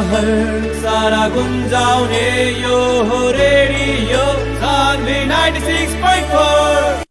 सहर सारा गुन्जाउने यो हो रेडियो सान्वी 96.4।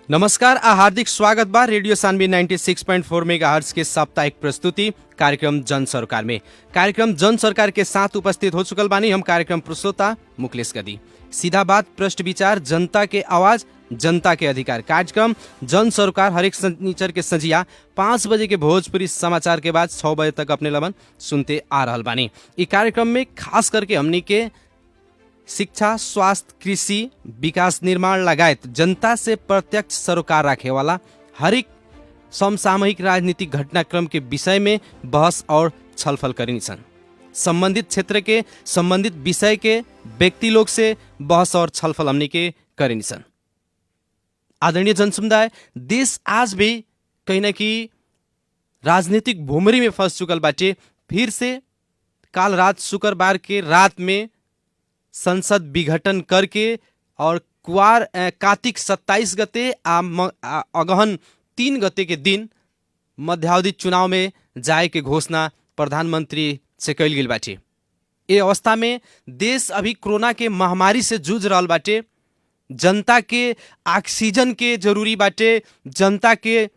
नमस्कार आ हार्दिक स्वागत बा रेडियो सान्वी 96.4 मेगाहर्ट्ज के साप्ताहिक प्रस्तुति कार्यक्रम जन सरकार में। कार्यक्रम जन सरकार के साथ उपस्थित हो चुकल बानी हम कार्यक्रम प्रस्तोता मुकलेश गदी। सीधा बात, प्रश्न विचार, जनता के आवाज, जनता के अधिकार। कार्यक्रम जन सरकार हरेक शनिचर के संजिया 5 बजे के भोजपुरी समाचार के बाद 6 बजे तक अपने लमन सुनते आ रहल बानी। ई कार्यक्रम में खास करके हमनी के शिक्षा, स्वास्थ्य, कृषि, विकास निर्माण लगायत जनता से प्रत्यक्ष सरोकार रखे वाला हरेक समसामयिक राजनीतिक घटनाक्रम के विषय में बहस और छलफल करिन्छन्। संबंधित क्षेत्र के संबंधित विषय के व्यक्ति लोग से बहस और छलफल हमनी के करिन्छन्। आदरणीय जनसमुदाय, देश आज भी कहीं न कहीं राजनीतिक भूमरी में फंस चुकल बाटे। फिर से काल रात शुक्रवार के रात में संसद विघटन करके और कार्तिक 27 गते अगहन 3 गते के दिन मध्यावधि चुनाव में जाए के घोषणा प्रधानमंत्री से कैल गेल बाटे। ए अवस्था में देश अभी कोरोना के महामारी से जूझ रहल बाटे। जनता के ऑक्सीजन के जरूरी बाटे, जनता के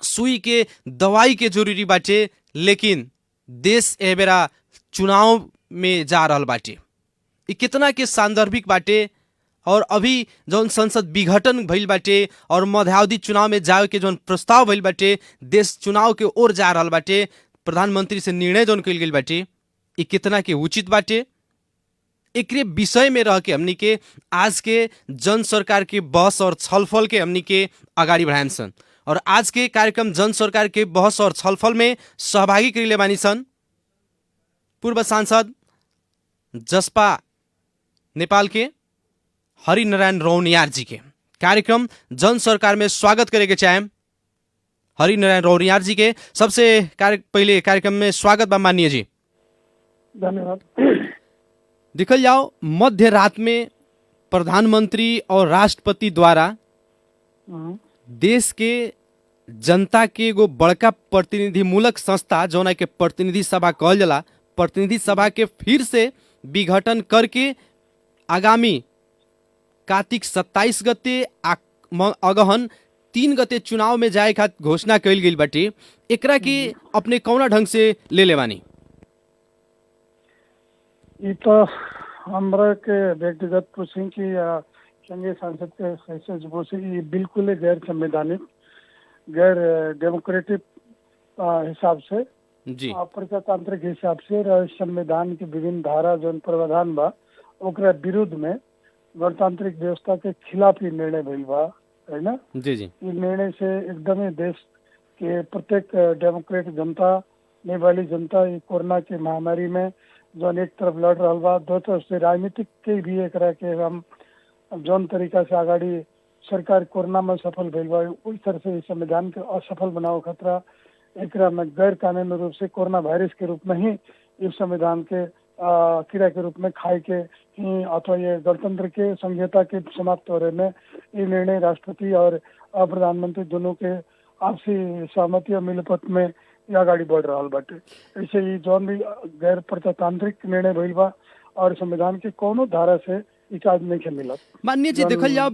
सुई के दवाई के जरूरी बाटे, लेकिन देश ए बेरा चुनाव में जा रहल बाटे। ई कितना के सांदर्भिक बाटे और अभी जौन संसद विघटन भइल बाटे और मध्यावधि चुनाव में जाए के जौन प्रस्ताव भइल बाटे, देश चुनाव के ओर जा रहल बाटे, प्रधानमंत्री से निर्णय जौन कइल गेल बाटे, ई कितना के उचित बाटे। एकरे विषय में रह के हमनी के आज के जन सरकार के बहस और छलफल के हमनी के अगाडि बढ़ाएम सन। और आज के कार्यक्रम जन सरकार के बहस और छलफल में सहभागी करिले बानी सन पूर्व सांसद जसपा नेपाल के हरिनारायण रौनियार जी के। कार्यक्रम जन सरकार में स्वागत करेके चाहेम हरिनारायण रौनियार जी के। सबसे पहले कार्यक्रम में स्वागत बा माननीय जी। धन्यवाद। देखल जाओ मध्य रात में प्रधानमंत्री और राष्ट्रपति द्वारा देश के जनता के एगो बड़का प्रतिनिधिमूलक संस्था जौना के प्रतिनिधि सभा कहल जाला, प्रतिनिधि सभा के फिर से विघटन करके आगामी कार्तिक 27 गते अगहन 3 गते चुनाव में जाए खातिर घोषणा कैल गेल बाटे। एकरा के अपने कौना ढंग से ले लेवानी? ये तो हमरा के व्यक्तिगत पूछें कि संघीय सांसद के सदस्य जो पूछे, ये बिल्कुल गैर संवैधानिक, गैर डेमोक्रेटिक हिसाब से जी, प्रजातांत्रिक हिसाब से संविधान के विभिन्न धारा जो प्रावधान बा ओकरा विरुद्ध में गणतांत्रिक व्यवस्था के खिलाफ ही निर्णय भइल बा, है ना। जी जी, इस निर्णय से एकदम ही देश के प्रत्येक डेमोक्रेट जनता, नेपाली जनता ये कोरोना के महामारी में जो एक तरफ लड़ रहा बा, दो तरफ से राजनीतिक के भी एक के हम जौन तरीका से आगाड़ी सरकार कोरोना में सफल भइल बा, उस तरह से संविधान के असफल बनाओ खतरा एकरा में गैर कानूनी रूप से कोरोना वायरस के रूप में ही इस संविधान के कीड़ा के रूप में खाए के ही अथवा ये गणतंत्र के संहिता के समाप्त हो रहे में ये निर्णय राष्ट्रपति और प्रधानमंत्री दोनों के आपसी सहमति और मिलपत में अगाडि बढ़ रहा बाटे। ऐसे ही जौन भी गैर प्रजातांत्रिक निर्णय भइल बा और संविधान के कोनो धारा से इजाजत नहीं मिलत। माननीय जी, देखल जाओ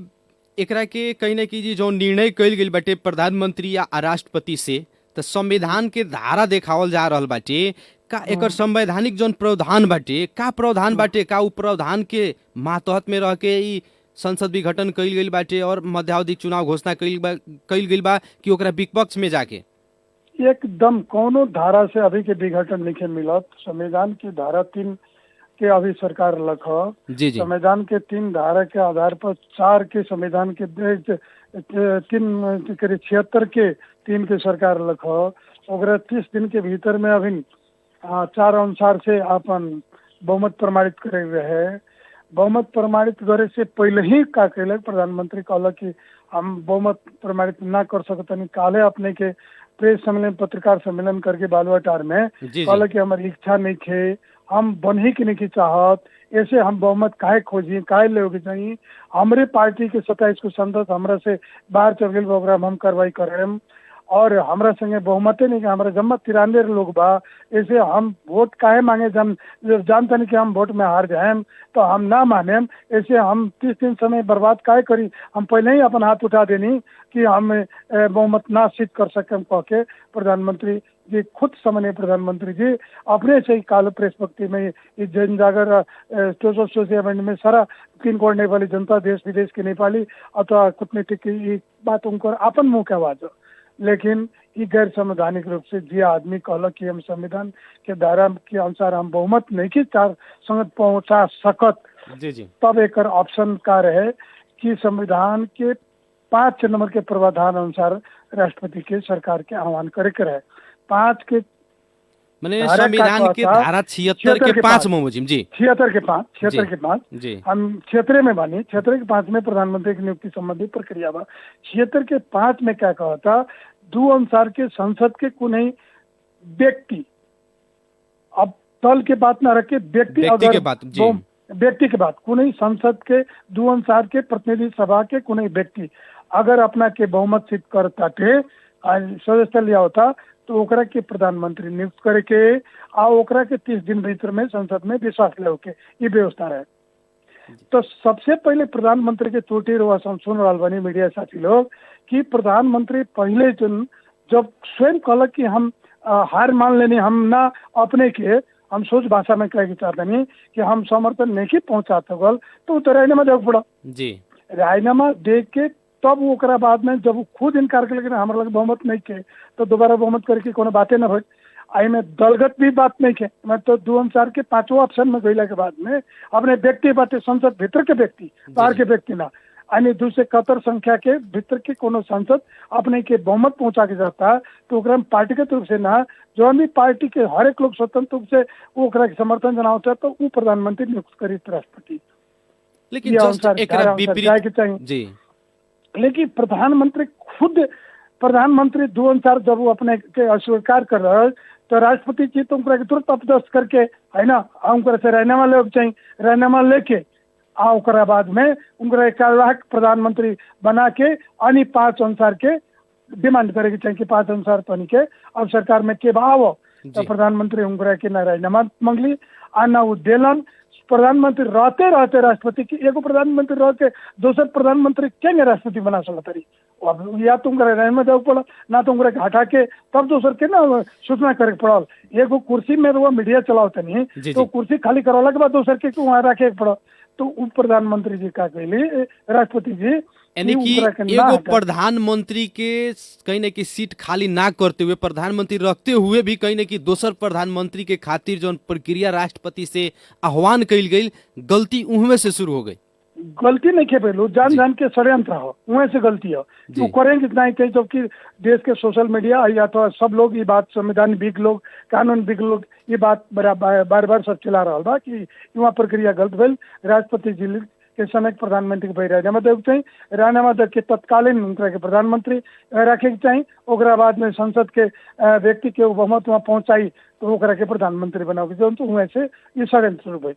एकरा के कहीं ना कहीं जो निर्णय कइल गेल बाटे प्रधानमंत्री या राष्ट्रपति से, तो संविधान के धारा देखावल जा रहल बाटे का एकर संवैधानिक जौन प्रावधान बाटे का प्रावधान बाटे का उ प्रावधान के मातहत में रह के ई संसद विघटन कइल गइल बाटे और मध्यावधि चुनाव घोषणा कइल गइल बा कि ओकरा विपक्ष में जाके एकदम कोनो धारा से अभी के विघटन नहीं मिलत। संविधान की धारा 3 के अभी सरकार लख जी जी संविधान के 3 धारा के आधार पर 4 के संविधान के 76 के 3 के सरकार लख ओकरा 30 दिन के भीतर में अभी 4 अनुसार से अपन बहुमत प्रमाणित करे रहे। बहुमत प्रमाणित करे से पहले ही का कैलक प्रधानमंत्री कहलक कि हम बहुमत प्रमाणित ना कर सकतनी। काले अपने के प्रेस सम्मेलन पत्रकार सम्मेलन करके बालुआटार में कहलक कि हमारी इच्छा नहीं थे, हम बन ही के नहीं चाहत, ऐसे हम बहुमत काहे खोजी काहे लेके चाहिए। हमारे पार्टी के 27 को सांसद हमरा से बाहर चल गए प्रोग्राम हम कार्रवाई करें और हमरा संगे बहुमते नहीं कि हमारा जम्मा 93 लोग बा, ऐसे हम वोट काहे मांगे जानते नहीं कि हम वोट में हार जाए तो हम ना माने, ऐसे हम 30 दिन समय बर्बाद काहे करी। हम पहले ही अपन हाथ उठा देनी कि हम बहुमत ना सिद्ध कर सके कह के प्रधानमंत्री जी खुद सामान्य प्रधानमंत्री जी अपने से ही काल प्रेस वक्ति में ये जन जागर सोसाइटी में सारा पिन कोड नेपाली जनता देश विदेश के नेपाली अथवा कूटनीतिक की बात उनको अपन मुँह के आवाज। लेकिन ये गैर संवैधानिक रूप से जे आदमी कहल कि हम संविधान के धारा के अनुसार हम बहुमत नहीं की 4 संगत पहुंचा सकत जी जी तब एक ऑप्शन का रहे कि संविधान के 5 नंबर के प्रावधान अनुसार राष्ट्रपति के सरकार के आह्वान करे के रहे। 5 के माने संविधान के धारा 76 के 5 मोजिम जी 76 के 5 जी हम क्षेत्र में बानी। क्षेत्र के 5 में प्रधानमंत्री की नियुक्ति संबंधी प्रक्रिया बा। 76 के 5 में क्या कहा था 2 अनुसार के संसद के कुनै व्यक्ति, अब दल के बात ना रखे व्यक्ति अगर व्यक्ति के बात कुनै संसद के 2 अनुसार के प्रतिनिधि सभा के कुनै व्यक्ति अगर अपना के बहुमत सिद्ध करता थे सदस्य लिया होता तो ओकरा के प्रधानमंत्री नियुक्त करे के आ ओकरा के 30 दिन भीतर में संसद में विश्वास ले के ये व्यवस्था रहे। तो सबसे पहले प्रधानमंत्री के त्रुटि रुआ सुन रहा बनी मीडिया साथी लोग कि प्रधानमंत्री पहले जब स्वयं कहल कि हम हार मान लेनी हम ना अपने के हम सोच भाषा में कहे चाहते नहीं कि हम समर्थन नहीं पहुंचा सकल तो राजीनामा देख पड़ा जी राजीनामा दे के तब ओकरा बाद में जब खुद इनकार कर लेकिन हमारे लगे बहुमत नहीं के तो दोबारा बहुमत करके कोनो बातें न हो आई में दलगत भी बात नहीं के। मैं तो 2 अनुसार के 5वां ऑप्शन में गईला के बाद में अपने व्यक्ति बातें संसद भीतर के व्यक्ति बाहर के व्यक्ति ना यानी 271 संख्या के भीतर के कोनो सांसद अपने के बहुमत पहुंचा के जाता है तो ओकरा में पार्टी के रूप से ना जो भी पार्टी के हर एक लोग स्वतंत्र रूप से ओकरा के समर्थन जनावता तो वो प्रधानमंत्री नियुक्त करी राष्ट्रपति। लेकिन जी लेकिन प्रधानमंत्री 2 अनुसार जब वो अपने के अस्वीकार कर रहे तो राष्ट्रपति जी तो उनका तुरंत अपदस्थ करके है ना उनका से राजीनामा ले चाहिए राजीनामा लेके ओकरा बाद में उनका कार्यवाहक प्रधानमंत्री बना के अनि 5 अनुसार के डिमांड करे के चाहिए कि 5 अनुसार बनी के अब सरकार में के भाव तो प्रधानमंत्री उनका के न राजीनामा मांगली आ न वो देलन। प्रधानमंत्री रहते रहते राष्ट्रपति की एगो प्रधानमंत्री रहते दूसरे प्रधानमंत्री क्या राष्ट्रपति बना सकता रही अब या तुम राजीनामा देव पड़ा ना तुम हटा के तब दूसर के ना सूचना करे पड़ल। एगो कुर्सी में वो मीडिया चलावते नहीं तो कुर्सी खाली करवाला के बाद दूसर के वहाँ रखे पड़ा तो उप प्रधानमंत्री जी का कहली राष्ट्रपति जी यानी कि एगो प्रधानमंत्री के कहीं न कहीं सीट खाली ना करते हुए प्रधानमंत्री रखते हुए भी कहीं न कहीं दोसर प्रधानमंत्री के खातिर जो प्रक्रिया राष्ट्रपति से आह्वान कइल गई गलती उहमे से शुरू हो गई। गलती नहीं के पहलू जान के षड्यंत्र हो वहीं से गलती हो वो करेंगे इतना ही कहीं जबकि देश के सोशल मीडिया या तो सब लोग ये बात संविधान विज्ञ लोग कानून विज्ञ लोग ये बात बार बार सब चला रहा बा कि वहाँ प्रक्रिया गलत भेल। राष्ट्रपति जी के समय प्रधानमंत्री के राजीनामा देवे चाहिए राजीनामा दे के तत्कालीन उनका के प्रधानमंत्री रखे के चाहिए ओकरा बाद में संसद के व्यक्ति के बहुमत वहाँ पहुंचाई तो ओकरा के प्रधानमंत्री बनाओगे जो तो वहीं से ये षड्यंत्र शुरू हुई।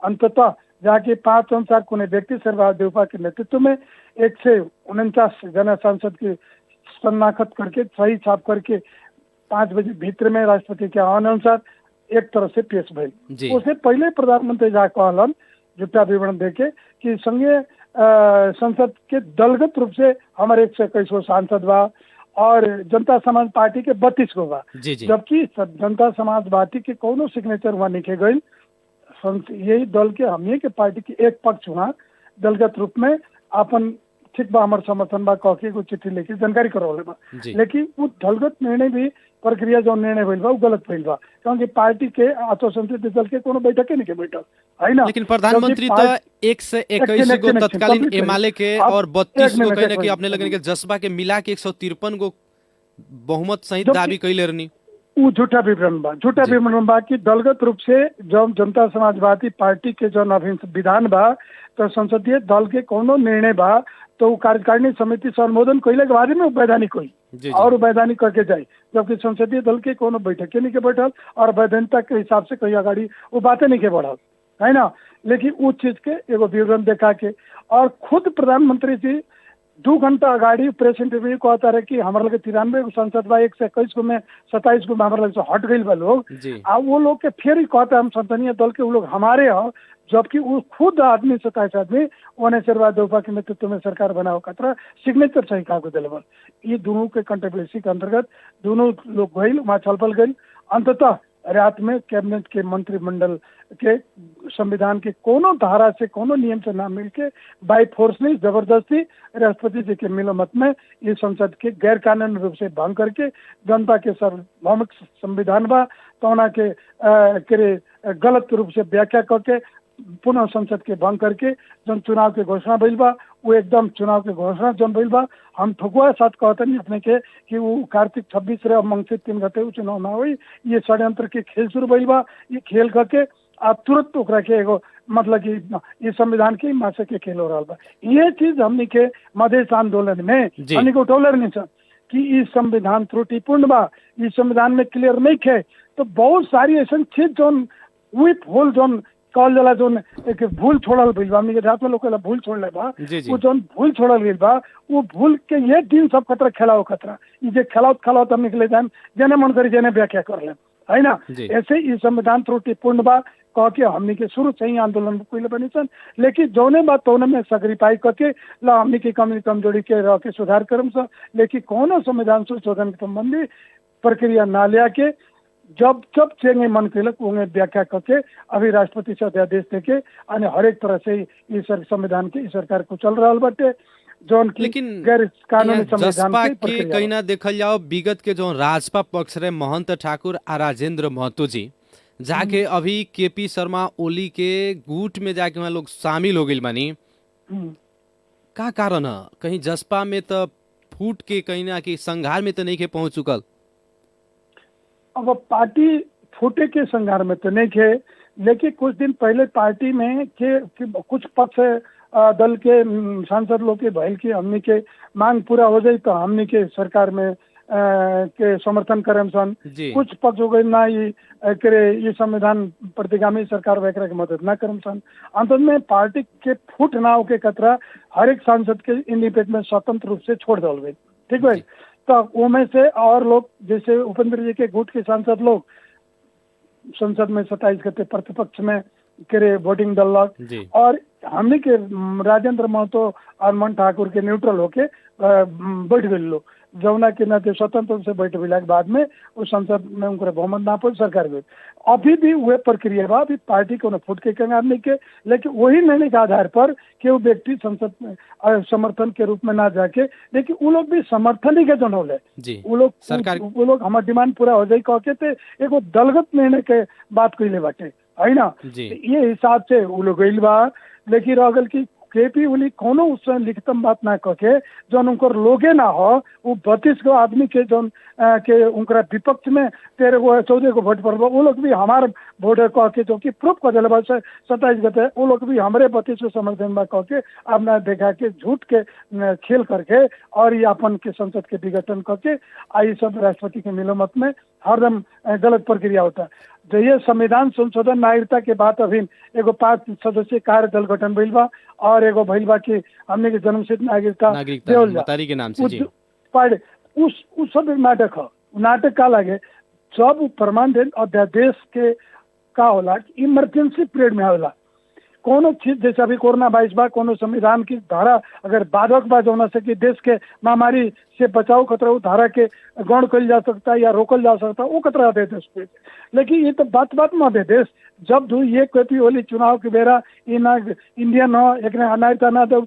अंततः जाके 5 अनुसार कुने व्यक्ति सर्वहारा देवपा के नेतृत्व में 149 जना सांसद की शनाख्त करके सही छाप करके 5 बजे भीतर में राष्ट्रपति के आह्वान अनुसार एक तरह से पेश भइल। उससे पहले प्रधानमंत्री जा कहलन झूठा विवरण देके कि संघीय संसद के दलगत रूप से हमारे 121 सांसद बा और जनता समाज पार्टी के 32 गो बा। जी जी जबकि जनता समाज पार्टी के कोनो सिग्नेचर वहाँ लिखे गई। यही दल के हमनी के पार्टी के एक पक्ष वहाँ दलगत रूप में अपन ठीक बा हमार समर्थन बा कह के चिट्ठी लिखी जानकारी करवाले बा। जी। लेकिन वो दलगत निर्णय भी प्रक्रिया जो निर्णय भइल बा वो गलत भइल बा, क्योंकि पार्टी के आत्मसंतुलित दल के कोनो बैठक नहीं के बैठक है ना। लेकिन प्रधानमंत्री तो 121 गो तत्कालीन एमाले के और 32 गो कहने की अपने लगन के जज्बा के मिला के 153 गो बहुमत सहित दावी कैले रहनी। वो झूठा विवरण बा, झूठा विवरण बा कि दलगत रूप से जब जनता समाजवादी पार्टी के जो विधान बा तो संसदीय दल के कोनो निर्णय बा तो कार्यकारिणी समिति से अनुमोदन कैले के बाद में वैधानिक हुई और वैधानिक करके जाए, जबकि संसदीय दल के कोनो बैठक नहीं के बैठल और वैधानिकता के हिसाब से कहीं अगाड़ी वो बातें नहीं के बढ़ल है ना। लेकिन उस चीज के एगो विवरण देखा के और खुद प्रधानमंत्री जी 2 घंटा अगाड़ी प्रेस इंटरव्यू कहता रहे कि हमारे लगे 93 संसद बा 121 गो में 27 गो में हमारे लगे हट गई बा लोग। अब वो लोग के फिर ही कहता हम संसदीय दल के वो लोग हमारे हो, जबकि वो खुद आदमी 27 आदमी उन्हें शेरवाद देवपा के नेतृत्व में सरकार बनाओ खतरा सिग्नेचर सही कहा दिलबल। ये दोनों के कंट्रोवर्सी के अंतर्गत दोनों लोग गई वहाँ छलफल गई। अंततः रात में कैबिनेट के मंत्रिमंडल के संविधान के कोनो धारा से कोनो नियम से ना मिलके बाई फोर्सली जबरदस्ती राष्ट्रपति जी के मिलोमत में ये संसद के गैर कानूनी रूप से भंग करके जनता के सार्वभौमिक संविधान बा तो के गलत रूप से व्याख्या करके पुनः संसद के भंग करके जन चुनाव के घोषणा भइल बा वो एकदम चुनाव के घोषणा जन भइल बा। हम ठोकुआ साथ कहते नहीं अपने के कि वो कार्तिक 26 रे मंगसिर 3 गते चुनाव ना हुई, ये षड्यंत्र के खेल शुरू भइल बा। ये खेल करके आप तुरंत ओकरा के एगो मतलब कि ये संविधान के मासे के खेल हो रहा बा। ये चीज हमनी के मधेश आंदोलन में हमनी को उठौले नहीं सर कि इस संविधान त्रुटिपूर्ण बा, इस संविधान में क्लियर नहीं खे। तो बहुत सारी ऐसा चीज जोन विथ होल जोन कहल जाला जोन एक भूल छोड़ल गइल बा, हमनी के रात में लोग भूल छोड़ले बा, वो जोन भूल छोड़ल गइल बा वो भूल के ये दिन सब खतरा खेलाओ खतरा ये जे खेलाओ हम निकले जान जेने मन करी जेने व्याख्या कर ले है ना। ऐसे ही संविधान त्रुटिपूर्ण बा कह के हमनी के शुरू से ही आंदोलन कोई बनी सन। लेकिन जौने बात तौने में सगरीपाई करके ला हमनी की कमजोरी के रह के सुधार करम सा। लेकिन कोनो संविधान संशोधन के संबंधी प्रक्रिया ना लिया के जब चेंगे मन कैलक उन्हें व्याख्या करके अभी राष्ट्रपति से अध्यादेश देके अन्य हर एक तरह से इस संविधान के सरकार को चल रहा बाटे जौन की गैर कानूनी संविधान के कहीं ना देखल जाओ विगत के जो राजपा पक्ष रहे महंत ठाकुर आ राजेंद्र महतो जी जाके अभी केपी शर्मा ओली के गुट में जाके वहाँ लोग शामिल हो गई बानी। का कारण है कहीं जसपा में तो फूट के कहीं ना कि संघार में तो नहीं के पहुंच चुकल। अब पार्टी फूटे के संघार में तो नहीं थे, लेकिन कुछ दिन पहले पार्टी में के कुछ पक्ष दल के सांसद लोग के भइल की हमनी के मांग पूरा हो जाए तो हमनी के सरकार में के समर्थन करें सन। कुछ पक्ष हो गए ना ये संविधान प्रतिगामी सरकार वगैरह की मदद ना करें सन। अंत में पार्टी के फूट ना हो के खतरा हर एक सांसद के इंडिपेंडेंट स्वतंत्र रूप से छोड़ दल गई। ठीक है, तो उनमें से और लोग जैसे उपेंद्र जी के गुट के सांसद लोग संसद में 27 गते प्रतिपक्ष में करे वोटिंग डलक और हमने के राजेंद्र महतो और मन ठाकुर के न्यूट्रल होके बैठ गए लोग जमुना के नाते स्वतंत्र से बैठ गए के बाद में उस संसद में उनको बहुमत ना पहुंच सरकार गई। अभी भी वह प्रक्रिया बा, अभी पार्टी को फुट के कंगार नहीं के, लेकिन वही निर्णय के आधार पर कि वो व्यक्ति संसद में समर्थन के रूप में ना जाके, लेकिन वो लोग भी समर्थन ही के जन हो वो लोग हमारे डिमांड पूरा हो जाए कह के एगो दलगत निर्णय के बात कैले बाटे है ना। ये हिसाब से वो लोग गई बा। लेकिन रह की केपी ओली कोनो उससे लिखितम बात ना कहे जौन उनकर लोगे ना हो वो 32 गो आदमी के जौन के उनका विपक्ष में 13 गो 14 गो वोट पर वो लोग भी हमारे वोट कह के जो कि प्रूफ कर दिले 27 गते वो लोग भी हमारे 32 को समर्थन में कह के अपना देखा के झूठ के खेल करके और ये अपन के संसद के विघटन करके आई सब राष्ट्रपति के मिलोमत में हरदम गलत प्रक्रिया होता है। जो ये संविधान संशोधन नागरिकता के बाद अभी एगो 5 सदस्यीय कार्य दल गठन भइल बा और एगो भइल बा कि हमने के जन्मसिद्ध नागरिकता के नाम से जी उस सब नाटक है। नाटक का लगे जब परमानेंट अध्यादेश के का होला इमरजेंसी पीरियड में होला कोनो चीज जैसे अभी कोरोना 22 बा, कोनो संविधान की धारा अगर बाधक बा जो न सके देश के महामारी से बचाव खतरा धारा के गौण कल जा सकता है या रोकल जा सकता है, वो खतरा अध्यादेश पे। लेकिन ये तो बात में अध्यादेश जब दू ये कति होली चुनाव के बेरा इना इंडियन हो एक नागरिकता न दे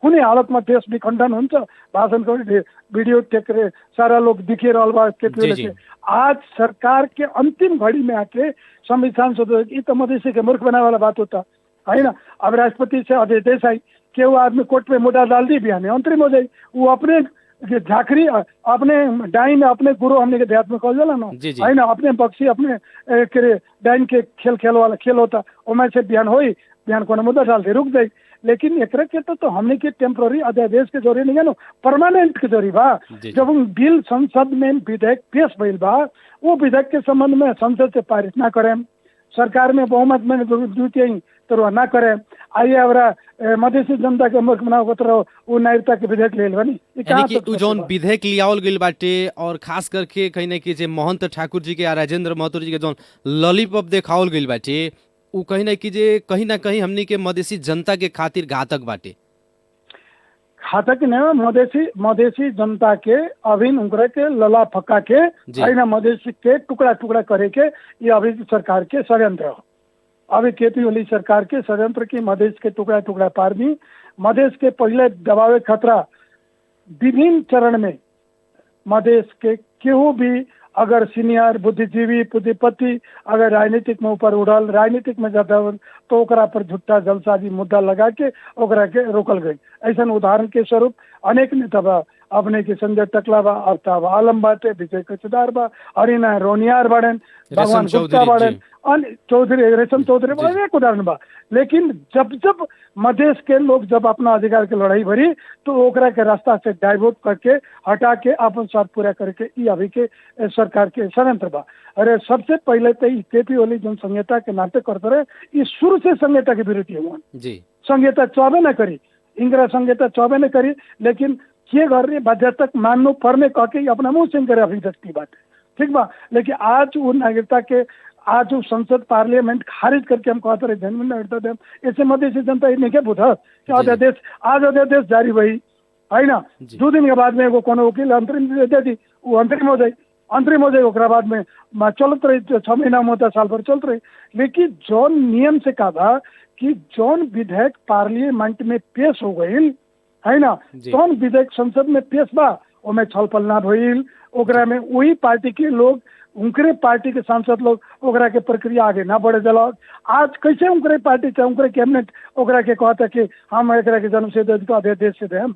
कुनै हालत में देश विखंडन हुन्छ, भाषण को वीडियो टेक सारा लोग दिखे रहल बा के। आज सरकार के अंतिम घड़ी में आके संविधान संशोधन, ये तो मधेसी के मूर्ख बनाने वाला बात होता है ना। अब राष्ट्रपति से अध्यादेश आई कि वो आदमी कोर्ट में मोटा डाल दी, बिहान अंतरिम हो जाए, वो अपने झाकरी अपने डाइन अपने गुरु हमने के देहात में कह जाला ना है ना, अपने बक्सी अपने के डाइन के खेल वाला खेल होता, मैं से बिहान हो बिहान को मुद्दा डाल दे रुक जाए। लेकिन एक के तो हमने के टेम्पररी अध्यादेश के जरिए नहीं है ना, परमानेंट के जरिए बा। जब बिल संसद में विधेयक पेश भइल बा, वो विधेयक के संबंध में संसद से पारित ना करें, सरकार में बहुमत में द्वितीय तो ना करें, आइए हमारा मधेसी जनता के मूर्ख बनाओ तो वो नागरिकता के विधेयक ले बनी जौन विधेयक लियावल गइल बाटे। और खास करके कहीं ना कहीं महंत ठाकुर जी के राजेंद्र महतो जी के जौन लॉलीपॉप देखावल गइल बाटे, उ कहीं ना कहीं हमनी के मधेसी जनता के खातिर घातक बाटे। घातक नहीं, मधेसी जनता के अभिन उनकरे के लला फक्का के है ना, मधेसी के टुकड़ा टुकड़ा करे के ये अभी सरकार के षड्यंत्र हो। अभी केपी ओली सरकार के षड्यंत्र की मधेश के टुकड़ा टुकड़ा पारनी, मधेश के पहले दबावे खतरा विभिन्न चरण में मधेश के केहू भी अगर सीनियर बुद्धिजीवी पूंजीपति अगर राजनीतिक में ऊपर उड़ल, राजनीतिक में ज्यादा तो ओकरा पर झुट्टा जलसाजी मुद्दा लगा के ओकरा के रोकल गई। ऐसा उदाहरण के स्वरूप अनेक नेता बा, अपने के संजय टकला बा, आफ्ताब आलम बाटे, विजय कचदार बा, अरिना रोनियार बाड़न, भगवान गुप्ता बाड़न, चौधरी रेशम चौधरी बा, एक उदाहरण बा। लेकिन जब मधेश के लोग जब अपना अधिकार के लड़ाई भरी तो ओकरा के रास्ता से डाइवर्ट करके हटा के अपन स्वार्थ पूरा करके ये अभी के सरकार के षड्यंत्र बा। अरे सबसे पहले तो केपी ओली जो संहिता के नाते करते रहे, ये शुरू से संहिता के विरोधी हुआ जी। संहिता चौबे न करी, इंदिरा संहिता चौबे न करी, लेकिन के गर्ने बाध्यता मान्नु पर्ने कह अपना मुंह से करे अभिव्यक्ति बात, ठीक बा। लेकिन आज वो नागरिकता के आज संसद पार्लियामेंट खारिज करके हम कहते रहे जन्म नागरिकता दे, इससे मधेसी जनता नहीं क्या बुझ अध्यादेश आज अध्यादेश जारी भई है ना, 2 दिन के बाद में वो कोनो वकील अंतरिम दे दी, वो अंतरिम हो जाए ओकरा बाद में चलत रही 6 महीना में होता, साल भर चलत रही। लेकिन जौन नियम से कहा कि जौन विधेयक पार्लियामेंट में पेश हो गई है ना, जौन विधेयक संसद में पेश बा ओमे छलफल ना भइल, ओकरा में वही पार्टी के लोग उनकरे पार्टी के सांसद लोग ओकरा के प्रक्रिया आगे ना बढ़े जला। आज कैसे उनकरे पार्टी से उनकरे कैबिनेट ओकरा के कहता कि हम एकरा के जन्म से अध्यादेश से देम,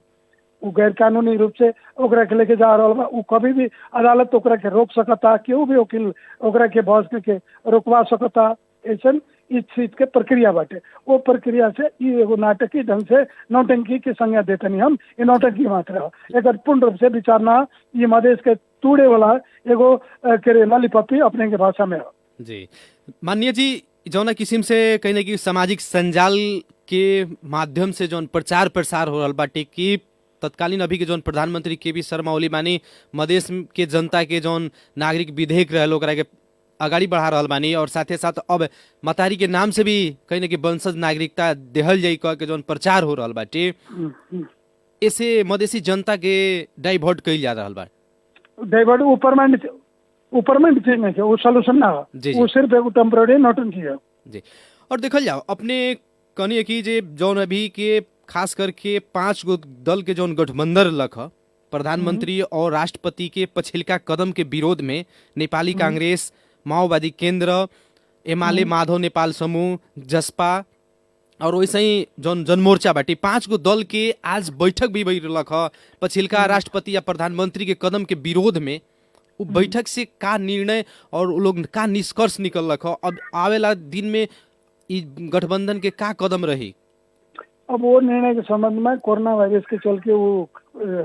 वो गैर कानूनी रूप से ओकरा के लेके जा रहा बा, वो कभी भी अदालत ओकरा के रोक सकता, केहू भी वकील ओकरा के बहस के रोकवा सकता। ऐसा इस चीज के प्रक्रिया बाटे, वो प्रक्रिया से ये एगो नाटकी ढंग से नौटंकी के संज्ञा देतनी हम, ये नौटंकी मात्र हो, एक पूर्ण रूप से विचारना ये मधेश के तूड़े वाला एगो के लॉलीपॉपी अपने के भाषा में हो जी। माननीय जी, जौना किस्म से कहीं ना कहीं सामाजिक संजाल के माध्यम से जौन प्रचार प्रसार हो रहा बाटे कि तत्कालीन अभी के जौन प्रधानमंत्री केपी शर्मा ओली बानी मधेश के जनता के जौन नागरिक विधेयक रहल ओकरा के अगाडि बढ़ा रहल बानी, और साथे साथ अब मतारी के नाम से भी कहीं ना कहीं वंशज नागरिकता देहल जाई कह के जौन प्रचार हो रहल बाटे, ऐसे मधेसी जनता के डाइवर्ट कइल जा रहल बा। डाइवर्ट ऊपरमेंट चीज नहीं है, वो सॉल्यूशन ना हो, वो सिर्फ एक टेम्पररी नौटंकी है जी। और देखल जाओ अपने कहनी कि जे जौन अभी के खास करके 5 गो दल के जौन गठबंधन लख प्रधानमंत्री और राष्ट्रपति के पछिलका कदम के विरोध में नेपाली कांग्रेस, माओवादी केंद्र, एमाले माधव नेपाल समूह, जसपा और वैसे ही जौन जनमोर्चा बाटी 5 गो दल के आज बैठक भी भई रख पछिलका राष्ट्रपति या प्रधानमंत्री के कदम के विरोध में। वो बैठक से का निर्णय और वो लोग का निष्कर्ष निकल रख, अब आवेला दिन में गठबंधन के का कदम रही? अब वो निर्णय के संबंध में कोरोना वायरस के चल के वो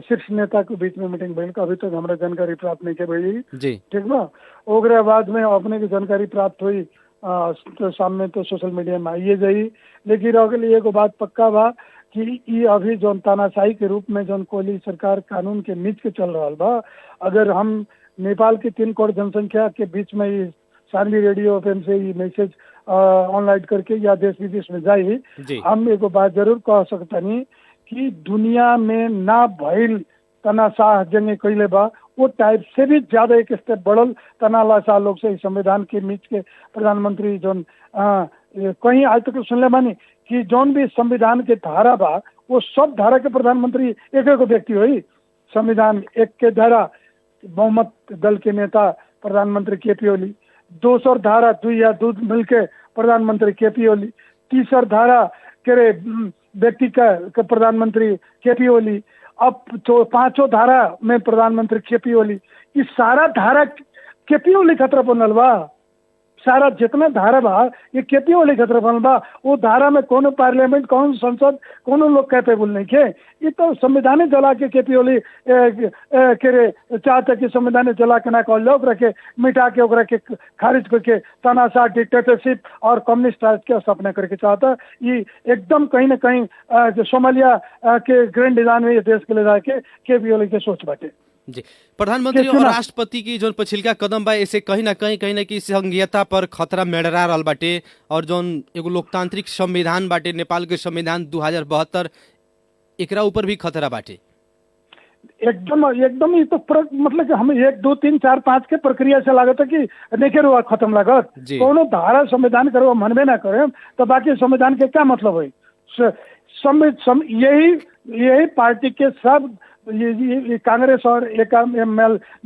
शीर्ष नेता के बीच में मीटिंग भइल, अभी तक हमारा जानकारी प्राप्त नहीं के भई जी, ठीक बा। ओकरे बाद में अपने की जानकारी प्राप्त हुई तो सामने तो सोशल मीडिया में आइए जाई। लेकिन अगली एगो बात पक्का बा कि ये अभी जौन तानाशाही के रूप में जौन कोली सरकार कानून के नीच के चल रहा बा, अगर हम नेपाल के 3 करोड़ जनसंख्या के बीच में सानवी रेडियो एफएम से ये मैसेज ऑनलाइन करके या देश विदेश में जाई, हम एगो बात जरूर कह सकतनी कि दुनिया में ना भइल तनाशाह जंगे कैले बा वो टाइप से भी ज्यादा एक स्टेप बढ़ल तनाशाह लोग से संविधान के बीच के प्रधानमंत्री जोन कहीं आज तक सुनले बानी कि जोन भी संविधान के धारा बा वो सब धारा के प्रधानमंत्री एक एक व्यक्ति हुई। संविधान एक के धारा बहुमत दल के नेता प्रधानमंत्री केपी ओली, दूसर धारा 2 या 2 मिलके प्रधानमंत्री केपी ओली, तीसर धारा के व्यक्ति का प्रधानमंत्री केपी ओली, अब तो 5 धारा में प्रधानमंत्री केपी ओली। इस सारा धारा केपी ओली खतरा बनल बा, सारा जितना धारा बा ये केपी ओली खतरा बनल बा। वो धारा में कौन पार्लियामेंट कौन संसद कौन लोग कैपेबल नहीं के, ये तो संविधान जला के केपी ओली के चाहते कि संविधान जला के ना कल जाओ के मिटा के ओकरा के खारिज करके तनाशाह डिक्टेटरशिप और कम्युनिस्ट राज के स्थापना करके चाहता। ये एकदम कहीं ना कहीं सोमालिया के ग्रैंड डिजाइन में ये देश के ले जाके केपी ओली के सोच बाटे। जी, प्रधानमंत्री और राष्ट्रपति की जो पछिलका कदम बा ऐसे कहीं ना कहीं संघीयता पर खतरा मेडरा रहल बाटे और जो एगो लोकतांत्रिक संविधान बाटे नेपाल के संविधान 2072 एकरा ऊपर भी खतरा बाटे। एकदम एकदम ये तो मतलब कि हम 1 2 3 4 5 के प्रक्रिया से लागत है कि नहीं रुआ खत्म लागत कोनो धारा संविधान करो मनबे ना करे तो बाकी संविधान के क्या मतलब है। यही पार्टी के सब ये कांग्रेस और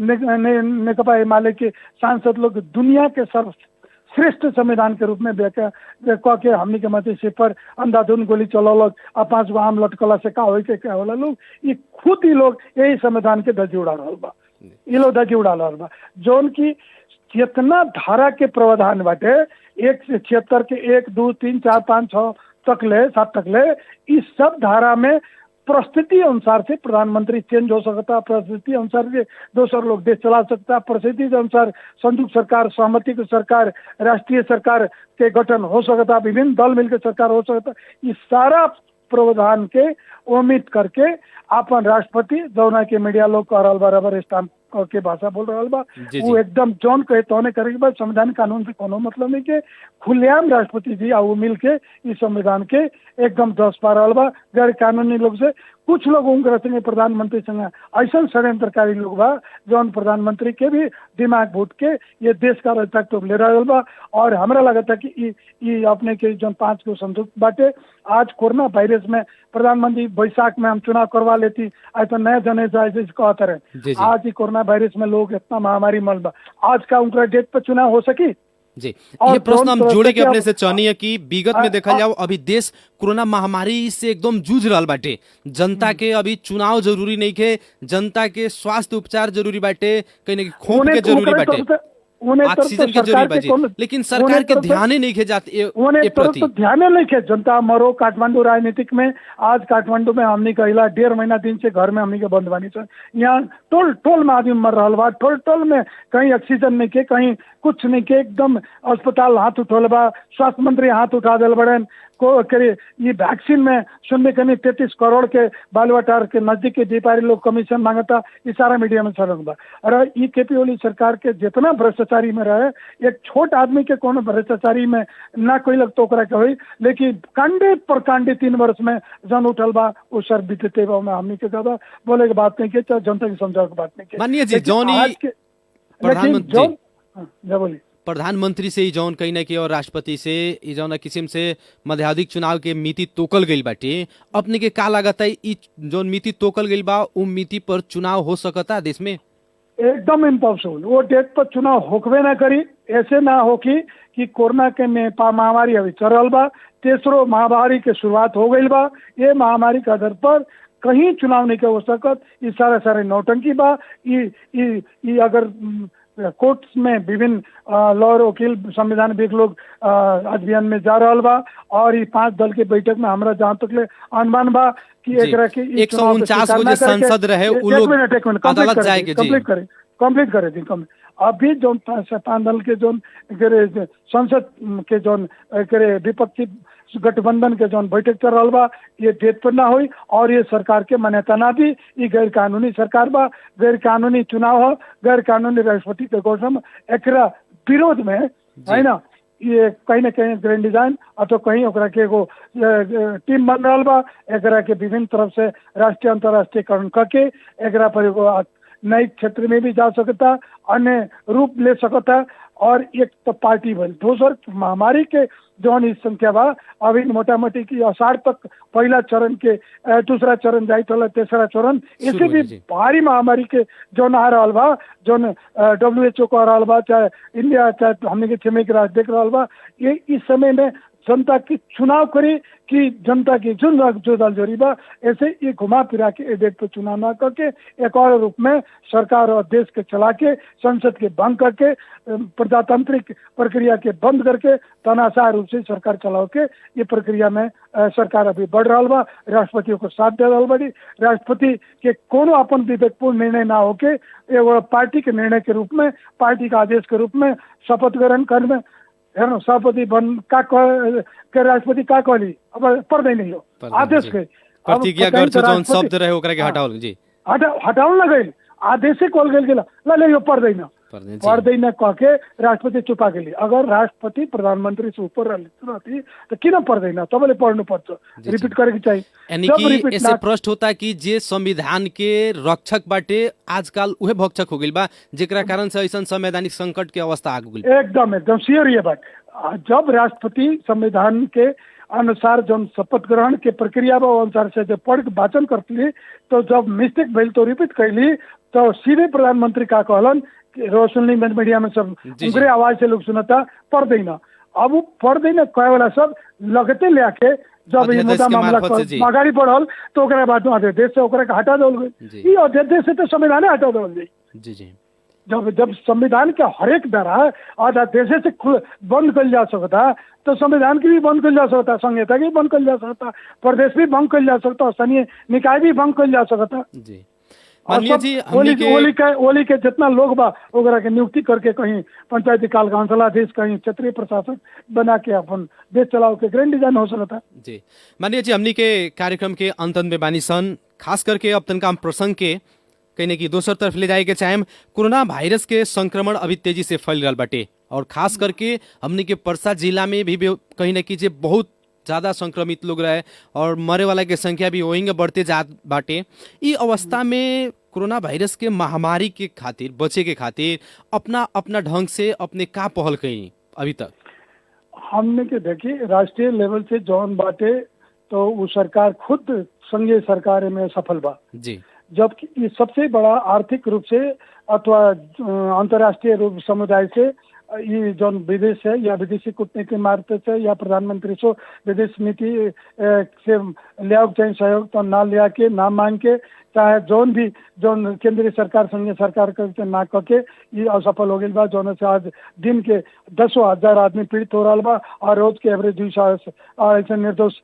नेकपा एमाले के सांसद लोग दुनिया के सर्वश्रेष्ठ संविधान के रूप में कह के हमनी के मत से पर अंधाधुन गोली चलौलक आ 5 गो आम लटकला से का हो के क्या होला लोग ये खुद ही लोग यही संविधान के धज्जी उड़ा रहल बा। ये लोग धज्जी उड़ा रहल बा जोन की जितना धारा के प्रावधान बाटे 1 से 76 के 1 2 3 4 5 6 तक ले 7 तक ले इस सब धारा में परिस्थिति अनुसार से प्रधानमंत्री चेंज हो सकता, परिस्थिति अनुसार से दूसर लोग देश चला सकता, परिस्थिति के अनुसार संयुक्त सरकार सहमति की सरकार राष्ट्रीय सरकार के गठन हो सकता, विभिन्न दल मिलकर सरकार हो सकता। इस सारा प्रावधान के उम्मीद करके अपन राष्ट्रपति जौना के मीडिया लोग कह रहल बा रबर स्टाम्प के भाषा बोल रहल बा वो एकदम जौन कहे तौने करे के बाद संविधान कानून से कोनो मतलब नहीं के खुलेआम राष्ट्रपति जी आ मिल के इस संविधान के एकदम दस पा रहल बा। गैर कानूनी लोग से कुछ लोग उनके संगे प्रधानमंत्री संगे ऐसा षड्यंत्रकारी लोग बा जौन प्रधानमंत्री के भी दिमाग भूट के ये देश का रजतक ले रहल बा। और हमरा लगता है कि ये अपने के जो 5 को संतुष्ट बाटे। आज कोरोना वायरस में प्रधानमंत्री बैसाख में हम चुनाव करवा लेती आज तो नया जने कहते रहे। आज ही कोरोना वायरस में लोग इतना महामारी मल बा आज का उनका डेट पर चुनाव हो सकी जी। ये प्रश्न हम जोड़े के अपने से चाहनी है कि विगत में देखा जाओ अभी देश कोरोना महामारी से एकदम जूझ रहा बाटे। जनता के अभी चुनाव जरूरी नहीं के, जनता के स्वास्थ्य उपचार जरूरी बाटे, कहीं ना खोप के जरूरी बाटे, ऑक्सीजन के जरूरी बाटे, लेकिन सरकार के ध्यान नहीं के जाते तो ध्यान नहीं के। जनता मरो काठमांडू राजनीतिक में आज काठमांडू में हमने कहला 1.5 महीना दिन से घर में हमने के बंद बानी छ। यहाँ टोल टोल में आदमी मर रहा बा, टोल टोल में कहीं ऑक्सीजन नहीं के कहीं कुछ नहीं के, एकदम अस्पताल हाथ उठोल बा, स्वास्थ्य मंत्री हाथ उठा दिल बड़े को करे। ये वैक्सीन में सुनने कहीं 33 करोड़ के बालवाटार के नजदीक के व्यापारी लोग कमीशन मांगता, ये सारा मीडिया में चल बा। और ये केपी ओली सरकार के जितना भ्रष्टाचारी में रहे एक छोट आदमी के कोनो भ्रष्टाचारी में ना कोई लग तो के हुई, लेकिन कांडे पर कांडे 3 वर्ष में जन उठल बा वो सर बीतते बा में हमने के ज्यादा बोले की बात नहीं के, जनता की समझाव की बात नहीं के। मानिए जी बोलिए प्रधानमंत्री से जौन कहीं ना कहीं और राष्ट्रपति से जौन किस्म से मध्यावधिक चुनाव के मिति तोकल गई बाटे, अपने के का लागत है जौन मिति तोकल गई बा उ मिति पर चुनाव हो सकता देश में? एकदम इम्पॉसिबल। वो डेट पर चुनाव होकबे ना करी। ऐसे ना हो कि कोरोना के महामारी अभी चल रहा बा, तेसरो महामारी के शुरुआत हो गई बा। ये महामारी के आधार पर कहीं चुनाव नहीं हो सकत। ये सारे नौटंकी बा। ये अगर कोर्ट्स में विभिन्न लॉयर वकील संविधान विद लोग अभियान में जा रहा बा और ये 5 दल के बैठक में हमरा जहाँ तक ले अनुमान बा कि 149 गो जे सांसद रहे उ लोग अदालत जाएंगे जी। कंप्लीट करे थी अभी जो 5 दल के जो संसद के जो विपक्षी गठबंधन के जो बैठक चल रहा बा ये डेट पर ना हुई और ये सरकार के मान्यता ना दी। ये गैर कानूनी सरकार बा, गैर कानूनी चुनाव हो, गैर कानूनी राष्ट्रपति के घोषणा एकरा विरोध में है ना ये कहीं न कहीं ग्रैंड डिजाइन अथवा कहीं ओकरा के एगो टीम बन रहा बा, एकरा के विभिन्न तरफ से राष्ट्रीय अंतर्राष्ट्रीयकरण करके एकरा पर एगो नई क्षेत्र में भी जा सकता, अन्य रूप ले सकता। और एक तो पार्टी बन, दोसर महामारी के जौन इस संख्या बा अभी मोटा मोटी की अषाढ़ तक पहला चरण के दूसरा चरण जाइत होला, तेसरा चरण इसे भी भारी महामारी के जौन आ रहा बा, जौन WHO को आ रहा बा, चाहे इंडिया चाहे हमने के छिमेकी राष्ट्र देख रहा बा, ये इस समय में जनता की चुनाव करी कि जनता की जो दल जोरी बा ऐसे ये घुमा फिरा के डेट पे चुनाव ना करके एक और रूप में सरकार और देश के चला के संसद के भंग करके प्रजातांत्रिक प्रक्रिया के बंद करके तनाशाह रूप से सरकार चलाओ के ये प्रक्रिया में सरकार अभी बढ़ रहा बा। राष्ट्रपति को साथ दे रहा बड़ी, राष्ट्रपति के कोनो अपन विवेकपूर्ण निर्णय ना होके एगो पार्टी के निर्णय के रूप में, पार्टी का आदेश के रूप में शपथ ग्रहण कर में हेर्नु सभापति बन का के राष्ट्रपति का कहली अब पर्दैन यो आदेश के प्रतिज्ञा गर्छु जौन शब्द रहे ओकरा के हटाउल जी हटाउन लगैल आदेशै कल गेल गेला ल यो पर्दैन कह के राष्ट्रपति चुपा गेली। अगर राष्ट्रपति प्रधानमंत्री से ऊपर रहती तो किन पर्दैन, सबैले पढ्नु पर्छ, रिपीट गरेको चाहिए। यानी कि ऐसे प्रश्न होता कि जे संविधान के रक्षक बाटे आजकल उहे भक्षक हो गेल बा, जेकरा कारण से ऐसा संवैधानिक संकट के अवस्था आ गेल। एकदम श्योर ये बात। जब राष्ट्रपति संविधान के अनुसार जो शपथ ग्रहण के प्रक्रिया बा अनुसार से जब पढ़ वाचन करती तो जब मिस्टेक भइल तो रिपीट कैली तो सीधे प्रधानमंत्री का कहलन सुनली मीडिया में सब उनके आवाज से लोग सुनता पर्दैन। अब वो पर्दैन कहे वाला सब लगते लेके जब ये मुद्दा मामला अगाडि बढ़ल तो ओकरा बाद में अध्यादेश से ओकरा हटा देवल गई। ये अध्यादेश से तो संविधान हटा देवल गई। जी जब संविधान के हरेक धारा अध्यादेश से बंद कर जा सकता तो संविधान की भी बंद कर जा सकता, संहिता की भी बंद कर जा सकता, प्रदेश भी भंग कर जा सकता, स्थानीय निकाय भी भंग कर जा सकता। जी ओली के जितना लोग बा ओकरा के नियुक्ति करके कहीं पंचायती काल का अंचलाधीश, कहीं क्षेत्रीय प्रशासक बना के अपन देश चलाओ के ग्रैंड डिजाइन हो सकता। जी मानिए जी हमनी के कार्यक्रम के अंत में बानी सन, खास करके अब तनका प्रसंग के कहीं न कि दोसर तरफ ले जाए के चाहे कोरोना वायरस के संक्रमण अभी तेजी से फैल रहा बाटे और खास करके हमनी के पर्सा जिला में भी कहीं न कि बहुत ज्यादा संक्रमित लोग रहे और मरे वाला के संख्या भी वहीं बढ़ते जात बाटे। ई अवस्था में कोरोना वायरस के महामारी के खातिर बचे के खातिर अपना ढंग से अपने का पहल कई अभी तक? हमने के देखिए राष्ट्रीय लेवल से जौन बाटे तो वो सरकार खुद संघीय सरकार में सफल बा जी, जबकि ये सबसे बड़ा आर्थिक रूप से अथवा अंतर्राष्ट्रीय रूप समुदाय से ये जो विदेश है या विदेशी कूटनीति मार्फत से या प्रधानमंत्री से विदेश नीति से लिया चाहिए सहयोग तो ना लिया के ना मांग के चाहे जोन भी जोन केंद्रीय सरकार संघीय सरकार करके ना करके ये असफल हो गई बा। जोन से आज दिन के 10,000 आदमी पीड़ित हो रहा बा और रोज के एवरेज 200 ऐसे निर्दोष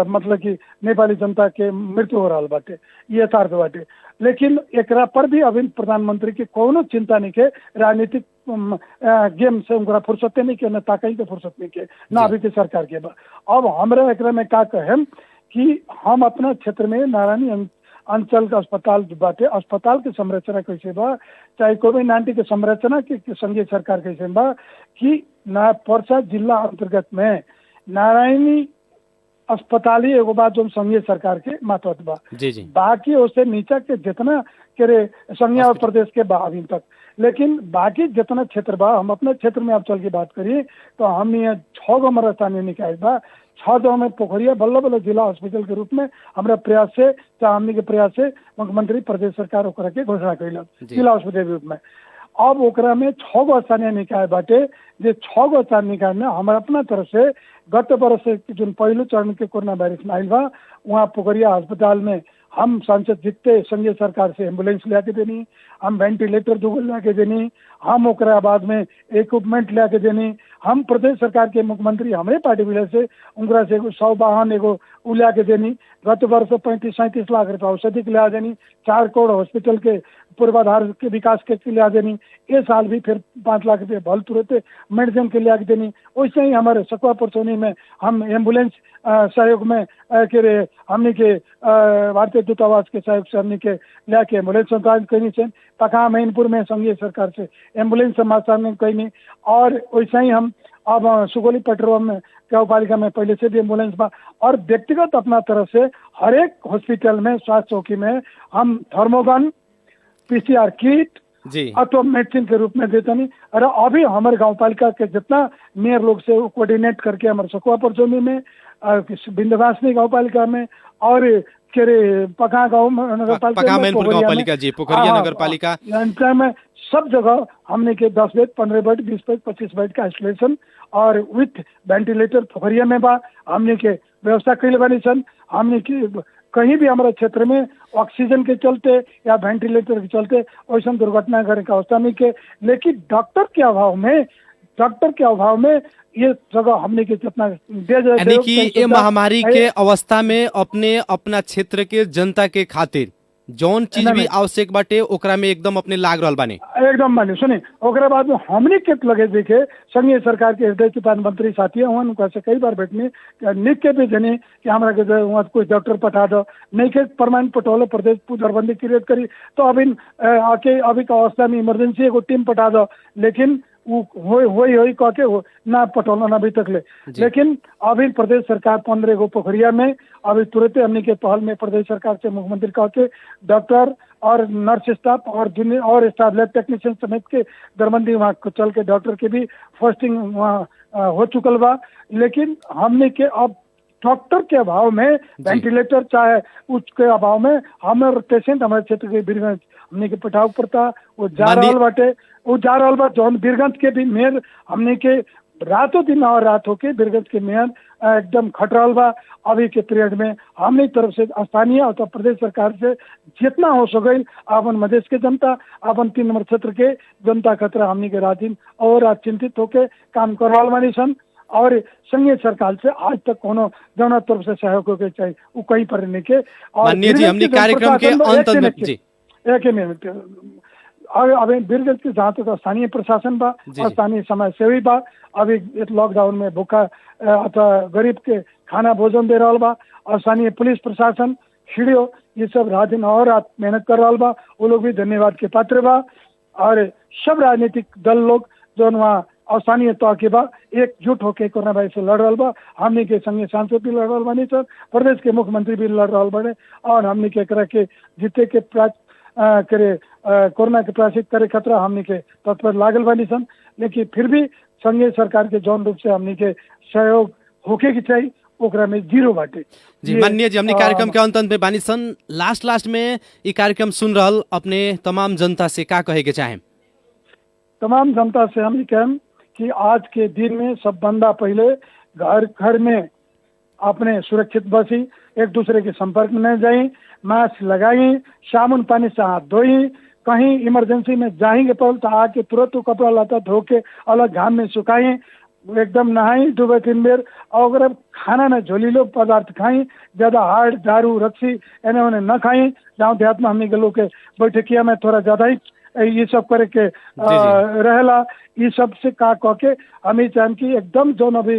मतलब कि नेपाली जनता के मृत्यु हो रहा बाटे, ये यथार्थ बाटे। लेकिन एकरा पर भी अभी प्रधानमंत्री के कोनो चिंता नहीं के, राजनीतिक गेम से उनका फुर्सत नहीं के, न ताकई के फुर्सत नहीं के, न अभी के सरकार के बा। अब हमरा एकरा में का कहें कि हम अपना क्षेत्र में नारायणी अंचल का अस्पताल बाटे, अस्पताल की संरचना कैसे बा, चाहे कोविड-19 के संरचना की संघीय सरकार कैसे बा कि ना पर्सा जिला अंतर्गत में नारायणी अस्पताल ही एगो बात जो संघीय सरकार के मातहत बा। जी। बाकी उससे नीचा के जितना के संघीय और प्रदेश के बा अभी तक, लेकिन बाकी जितना क्षेत्र बा हम अपने क्षेत्र में आप चल के बात करिए तो हम यहाँ 6 गो हमारा स्थानीय निकाय बा, 6 गाँव में पोखरिया बल्ल जिला हॉस्पिटल के रूप में हमारा प्रयास से चाहे हमने के प्रयास से मुख्यमंत्री प्रदेश सरकार ओकरा के घोषणा कैल जिला हॉस्पिटल के रूप में। अब ओकरा में 6 गो स्थानीय निकाय बाटे, जे 6 गो स्थानीय निकाय में हमारा अपना तरफ से गत वर्ष जो पहले चरण के कोरोना वायरस में आयल बा वहाँ पोखरिया अस्पताल में हम सांसद जीतते संघीय सरकार से एम्बुलेंस लेके देनी, हम वेंटिलेटर 2 लेके देनी, हम ओकरा बाद में इक्विपमेंट लेके देनी, हम प्रदेश सरकार के मुख्यमंत्री हमारे पार्टी विलय से उनका से 100 वाहन एगो उ लेके देनी। गत वर्ष 35-37 लाख रुपया औषधि के लिया देनी, 4 करोड़ हॉस्पिटल के पूर्वाधार के विकास के लिया देनी, ये साल भी फिर 5 लाख रुपये भल तुरंत मेडिसिन के लिया देनी। वैसे ही हमारे सकुआ परसोनी में हम एम्बुलेंस सहयोग में के हमने के भारतीय दूतावास के सहयोग से हमने के लिया के एम्बुलेंस संचालित करनी चाहिए। पका मैनपुर में संघीय सरकार से एम्बुलेंस समाचार करनी और वैसे ही हम अब सुगौली पेट्रोल में गाँव पालिका में पहले से भी एम्बुलेंस बा और व्यक्तिगत अपना तरफ से हर एक हॉस्पिटल में स्वास्थ्य चौकी में हम थर्मोगन PCR किट जी अथवा मेडिसिन के रूप में देते नहीं। अरे अभी हमारे गाँव पालिका के जितना मेयर लोग से कोऑर्डिनेट करके हमारे सकुआ परचौनी में विंध्यवासिनी गाँव पालिका में और के रे पका गाँव नगर पका मैनपुर गाँव पालिका जी पोखरिया नगर पालिका में सब जगह हमने के 10 बेड 15 बेड 20 बेड 25 बेड का आइसोलेशन और विथ वेंटिलेटर पोखरिया में बा हमने के व्यवस्था कैले बानी सन। हमने की कहीं भी हमारे क्षेत्र में ऑक्सीजन के चलते या वेंटिलेटर के चलते वैसा दुर्घटना करे का अवस्था में के, लेकिन डॉक्टर के अभाव में ये जगह हमने के जितना दे जाए यानी कि ये महामारी के अवस्था में अपने अपना क्षेत्र के जनता के खातिर जौन चीज भी आवश्यक बाटे ओकरा में एकदम अपने लाग रहल बानी एकदम बानी। सुनी ओकरा बाद में हमने के लगे देखे संघीय सरकार के हृदय किसान मंत्री साथी हैं उनका से कई बार बैठने लिख के भी जने कि हमारा के वहाँ कोई डॉक्टर पठा दो नहीं के परमानेंट पटोले प्रदेश दरबंदी क्रिएट करी तो अभी आके अभी का अवस्था में इमरजेंसी एगो टीम पठा दो, लेकिन वही कह के ना पटोला ना अभी तक लेकिन अभी प्रदेश सरकार 15 गो पोखरिया में अभी तुरंत हमने के पहल में प्रदेश सरकार से मुख्यमंत्री कह के डॉक्टर और नर्स स्टाफ और जूनियर और स्टाफ लैब टेक्नीशियन समेत के दरबंदी वहाँ चल के डॉक्टर के भी फर्स्टिंग वहाँ हो चुकल बा। लेकिन हमने के अब डॉक्टर के अभाव में वेंटिलेटर चाहे उसके अभाव में हमारे पेशेंट हमारे क्षेत्र के बीरगंज हमने के पठाव पड़ता वो जा रहल बा जौन बीरगंज के भी मेयर हमने के रातों दिन और रात होके बीरगंज के मेयर एकदम खट रहल बा। अभी के पीरियड में हमने तरफ से स्थानीय और प्रदेश सरकार से जितना हो सके अपन मधेश के जनता अपन 3 नंबर क्षेत्र के जनता खतरा हमने के रात और चिंतित होके काम कर रहा बानी सन और संघीय सरकार से आज तक कोनो जौना तरफ से सहयोग होके चाहिए वो कहीं पर नहीं के। और माननीय जी हमने कार्यक्रम के अंत में जी एक मिनट अभी बीरगंज के जहाँ तक स्थानीय प्रशासन बा और स्थानीय समाज सेवी बा अभी लॉकडाउन में भूखा अथवा गरीब के खाना भोजन दे रहा बा और स्थानीय पुलिस प्रशासन खिड़ियो ये सब रात दिन और रात मेहनत कर रहा बा वो लोग भी धन्यवाद के पात्र बा। और सब राजनीतिक दल लोग जो वहाँ स्थानीय तौर के बा एकजुट होकर कोरोना वायरस से लड़ रहा बा। हमने के संघीय सांसद भी लड़ रहा बानी सर, प्रदेश के मुख्यमंत्री भी लड़ रहा बने और हमने के एकरा के जीते के करे कोरोना के प्रायश्चित करे खतरा हमने के तत्पर लागल बानी सन। लेकिन फिर भी संघीय सरकार के जौन रूप से हमने के सहयोग होके की चाहिए ओकरा में जीरो बाटे जी। माननीय जी हमने कार्यक्रम के अंत में बानी सन लास्ट में ये कार्यक्रम सुन रहल अपने तमाम जनता से का कहे के चाहे? तमाम जनता से हम कहें कि आज के दिन में सब बंदा पहले घर में अपने सुरक्षित बसी, एक दूसरे के संपर्क में न जाए, मास्क लगाई, साबुन पानी से हाथ धोई, कहीं इमरजेंसी में जाएंगे पर तो आके तुरंत कपड़ा लाता धो के अलग घाम में सुखाई, एकदम नहाई 2-3 बेर और अगर खाना में झोलीलो पदार्थ खाई, ज्यादा हार्ड दारू रक्सी एने उन्हें न खाई। गाँव देहात में हमने के लोग के बैठकिया में थोड़ा ज्यादा ही ये सब करे के रहेला। ये सब से का कह के हमें चाहें कि एकदम जो अभी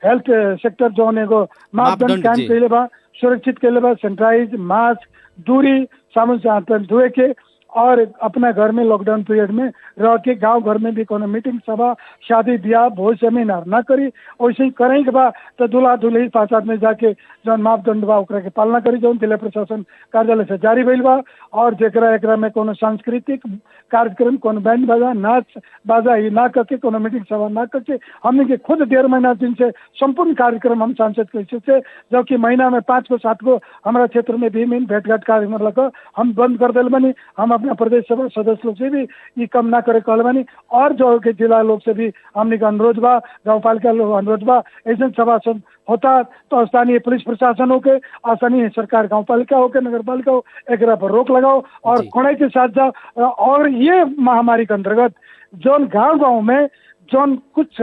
हेल्थ सेक्टर जो एगो मापदंड कायम कैले बा, सुरक्षित कैले बा, सैनिटाइज, मास्क, दूरी, साबुन से हाथ पैर धोए के और अपना घर में लॉकडाउन पीरियड में रह के गाँव घर में भी कोनो मीटिंग सभा शादी ब्याह भोज सेमिनार न करी, वैसे ही करें के बा तो दूल्हा दुल्ही साथ में जाके जौन मापदंड बा ओकरा के पालना करी जौन जिला प्रशासन कार्यालय से जारी भइल बा। और जेकरा एकरा में कोनो सांस्कृतिक कार्यक्रम कोनो बैंड बाजा नाच बाजा ही ना करके कोनो मीटिंग सभा ना करके हमने के खुद 1.5 महीना दिन से संपूर्ण कार्यक्रम हम सांसद के हिस्से से जबकि महीना में 5 को 7 को हमारा क्षेत्र में भी भेंटघाट कार्यक्रम लगा हम बंद कर दिल बनी। हम अपना प्रदेश सभा सदस्य लोग से भी ये कम ना करे कहल बनी और जो के जिला लोग से भी हमने का अनुरोध बा, गाँव पालिका लोग अनुरोध बा, ऐसे सभा सब होता तो स्थानीय पुलिस प्रशासन हो के स्थानीय सरकार गाँव पालिका हो के नगर पालिका हो एक पर रोक लगाओ और कड़ाई के साथ जाओ। और ये महामारी के अंतर्गत जोन गाँव में जोन कुछ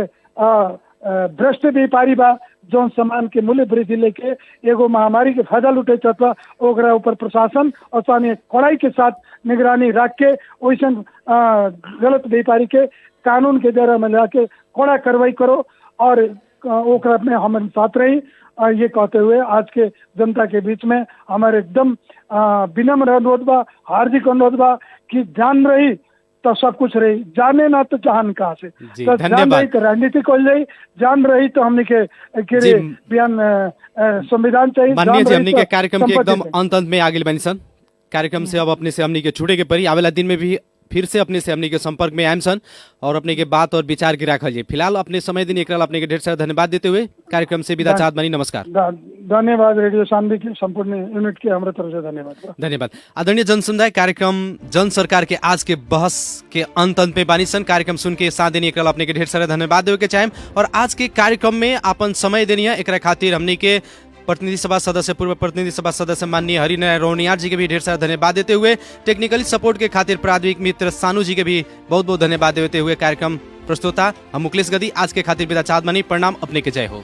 भ्रष्ट व्यापारी बा जोन सामान के मूल्य वृद्धि लेके एगो महामारी के फायदा लुटे चाहता ओकरा ऊपर प्रशासन और स्थानीय कड़ाई के साथ निगरानी रख के वैसे गलत व्यापारी के कानून के दायरा में लाके कड़ा कार्रवाई करो और ओकरा में हम साथ रही। ये कहते हुए आज के जनता के बीच में हमारे एकदम विनम्र अनुरोध बा, हार्दिक अनुरोध बा कि जान रही तो सब कुछ रही, जाने ना तो जहान कहाँ से। जी, तो जान धन्यवाद। रही तो राजनीति को जाई, जान रही तो हमने के जी, बिहान संविधान चाहिए। माननीय जान जी, रही हमनी तो के कार्यक्रम के संपत्ति एकदम चाहिए। अंत में आगे बनी सन। कार्यक्रम से अब अपने से हमनी के छूटे के पड़ी, आवेला दिन में भी फिर से अपने से हमनी के संपर्क में आयम सन और अपने के बात और विचार की राखल जी। फिलहाल अपने समय दिन एकरा ला अपने के ढेर सारा धन्यवाद देते हुए कार्यक्रम से विदा चाहत बानी। नमस्कार। धन्यवाद रेडियो शांति की संपूर्ण यूनिट के हमारे तरफ से धन्यवाद। धन्यवाद। आदरणीय जन समुदाय, कार्यक्रम जन सरकार के आज के बहस के अंत में बानी सन। कार्यक्रम सुन के साथ देनी एकरा अपने के ढेर सारा धन्यवाद देवे के चाहेम और आज के कार्यक्रम में अपन समय देनी है एकरा खातिर हमनी के प्रतिनिधि सभा सदस्य, पूर्व प्रतिनिधि सभा सदस्य माननीय हरिनारायण रौनियार जी के भी ढेर सारा धन्यवाद देते हुए टेक्निकली सपोर्ट के खातिर प्राविधिक मित्र सानू जी के भी बहुत बहुत धन्यवाद देते हुए कार्यक्रम प्रस्तुता हम मुकेश गदी आज के खातिर विदा चाहत बानी। प्रणाम, अपने के जय हो।